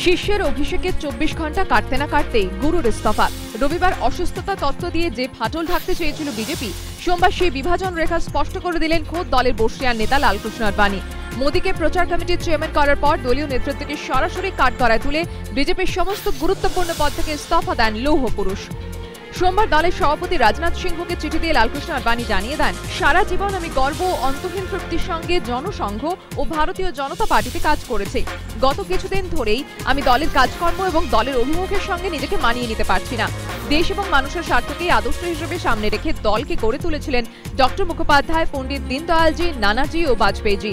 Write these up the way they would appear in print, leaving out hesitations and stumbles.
শিষ্যের অভিষেকে 24 ঘন্টা কাটতে না কাটতেই গুরুর ইস্তফা। রবিবার অসুস্থতা তত্ত্ব দিয়ে যে ফাটল ঢাকতে চেয়েছিল বিজেপি, সোমবার সেই বিভাজন রেখা স্পষ্ট করে দিলেন খোদ দলের বর্ষিয়ান নেতা লালকৃষ্ণ আডবাণী। মোদীকে প্রচার কমিটির চেয়ারম্যান করার পর দলীয় নেতৃত্বকে সরাসরি কাঠগড়ায় তুলে বিজেপির সমস্ত গুরুত্বপূর্ণ পদ থেকে ইস্তফা দেন লৌহ পুরুষ। সোমবার দলের সভাপতি রাজনাথ সিংহকে চিঠি দিয়ে লালকৃষ্ণ আডবাণী জানিয়ে দেন, সারা জীবন আমি গর্ব ও অন্তহীন তৃপ্তির সঙ্গে জনসংঘ ও ভারতীয় জনতা পার্টিতে কাজ করেছি। গত কিছুদিন ধরেই আমি দলের কাজকর্ম এবং দলের অভিমুখের সঙ্গে নিজেকে মানিয়ে নিতে পারছি না। দেশ এবং মানুষের স্বার্থকেই আদর্শ হিসেবে সামনে রেখে দলকে গড়ে তুলেছিলেন ডক্টর মুখোপাধ্যায়, পণ্ডিত দীনদয়ালজি, নানাজি ও বাজপেয়ীজি।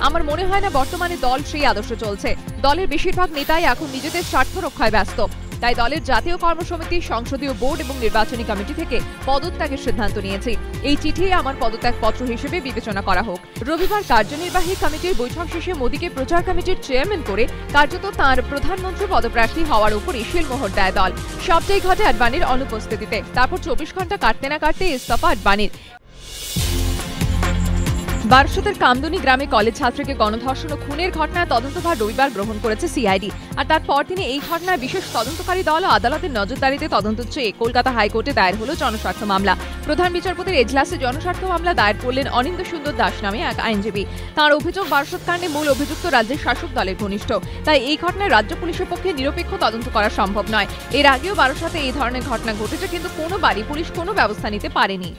আমার মনে হয় না বর্তমানে দল সেই আদর্শ চলছে। দলের বেশিরভাগ নেতাই এখন নিজেদের স্বার্থ রক্ষায় ব্যস্ত। তাই দলের জাতীয় কর্মসমিতি, সংসদীয় বোর্ড এবং নির্বাচনী কমিটি থেকে পদত্যাগের সিদ্ধান্ত নিয়েছি। এই চিঠি আমার পদত্যাগ পত্র হিসেবে বিবেচনা করা হোক। রবিবার কার্যনির্বাহী কমিটির বৈঠক শেষে মোদীকে প্রচার কমিটির চেয়ারম্যান করে কার্যত তাঁর প্রধানমন্ত্রী পদপ্রার্থী হওয়ার উপরই শিলমোহর দেয় দল। সবটাই ঘটে আডবাণীর অনুপস্থিতিতে। তারপর 24 ঘন্টা কাটতে না কাটতে ইস্তফা আডবাণীর। বারাসতের কামদুনি গ্রামে কলেজ ছাত্রীকে গণধর্ষণ ও খুনের ঘটনায় তদন্তভার রবিবার গ্রহণ করেছে সিআইডি। আর তারপর তিনি এই ঘটনায় বিশেষ তদন্তকারী দল ও আদালতের নজরদারিতে তদন্ত চেয়ে কলকাতা হাইকোর্টে দায়ের হল জনস্বার্থ মামলা। প্রধান বিচারপতির এজলাসে জনস্বার্থ মামলা দায়ের করলেন অনিন্দ সুন্দর দাস নামে এক আইনজীবী। তাঁর অভিযোগ, বারাসত কাণ্ডে মূল অভিযুক্ত রাজ্যের শাসক দলের ঘনিষ্ঠ। তাই এই ঘটনায় রাজ্য পুলিশের পক্ষে নিরপেক্ষ তদন্ত করা সম্ভব নয়। এর আগেও বারাসতে এই ধরনের ঘটনা ঘটেছে, কিন্তু কোনোবারই পুলিশ কোনো ব্যবস্থা নিতে পারেনি।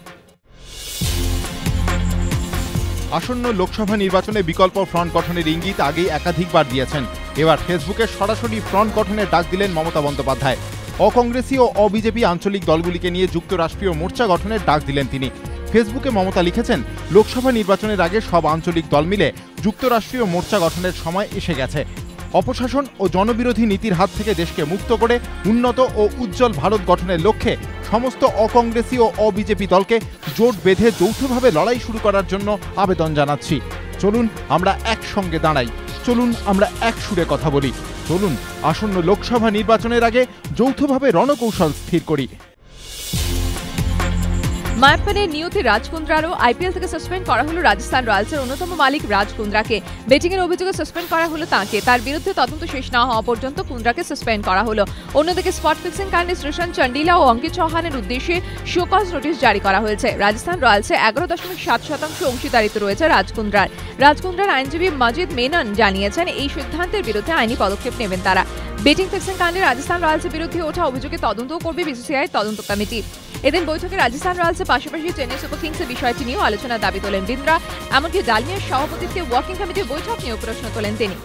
আসন্ন লোকসভা নির্বাচনে বিকল্প ফ্রন্ট গঠনের ইঙ্গিত আগেই একাধিকবার দিয়েছেন। এবার ফেসবুকে সরাসরি ফ্রন্ট গঠনের ডাক দিলেন মমতা বন্দ্যোপাধ্যায়। অকংগ্রেসী ও অবিজেপি আঞ্চলিক দলগুলিকে নিয়ে যুক্তরাষ্ট্রীয় মোর্চা গঠনের ডাক দিলেন তিনি। ফেসবুকে মমতা লিখেছেন, লোকসভা নির্বাচনের আগে সব আঞ্চলিক দল মিলে যুক্তরাষ্ট্রীয় মোর্চা গঠনের সময় এসে গেছে। অপশাসন ও জনবিরোধী নীতির হাত থেকে দেশকে মুক্ত করে উন্নত ও উজ্জ্বল ভারত গঠনের লক্ষ্যে সমস্ত অকংগ্রেসী ও অবিজেপি দলকে জোট বেঁধে যৌথভাবে লড়াই শুরু করার জন্য আবেদন জানাচ্ছি। চলুন আমরা একসঙ্গে দাঁড়াই, চলুন আমরা এক সুরে কথা বলি, চলুন আসন্ন লোকসভা নির্বাচনের আগে যৌথভাবে রণকৌশল স্থির করি। মায়াপ্পানের নিয়তি রাজ কুন্দ্রারও আইপিএল থেকে সাসপেন্ড করা হলো রাজস্থান রয়্যালসের অন্যতম মালিক রাজ কুন্দ্রাকে। বেটিংয়ের অভিযোগে সাসপেন্ড করা হলো তাঁকে। তার বিরুদ্ধে তদন্ত শেষ না হওয়া পর্যন্ত কুন্দ্রাকে সাসপেন্ড করা হলো। অন্যদিকে স্পট ফিক্সিং কাণ্ডে শ্রীশান্ত চন্ডিলা ও অঙ্কিত চৌহানের উদ্দেশ্যে শোকজ নোটিশ জারি করা হয়েছে। রাজস্থান রয়্যালসে 11.7% অংশীদারিত্ব রয়েছে রাজ কুন্দ্রার। রাজ কুন্দ্রার আইনজীবী মজিদ মেনন জানিয়েছেন, এই সিদ্ধান্তের বিরুদ্ধে আইনি পদক্ষেপ নেবেন তারা। বেটিং ফিক্সিং কাণ্ডে রাজস্থান রয়্যালসের বিরুদ্ধে ওঠা অভিযোগে তদন্তও করবে বিসিসিআই তদন্ত কমিটি। এদিন বৈঠকে রাজস্থান রয়্যালসের পাশাপাশি চেন্নাই সুপার কিংসের বিষয়টি নিয়েও আলোচনার দাবি তোলেন বিন্দ্রা। এমনকি ডালমিয়ার সভাপতিত্বে ওয়ার্কিং কমিটির বৈঠক নিয়েও প্রশ্ন তোলেন তিনি।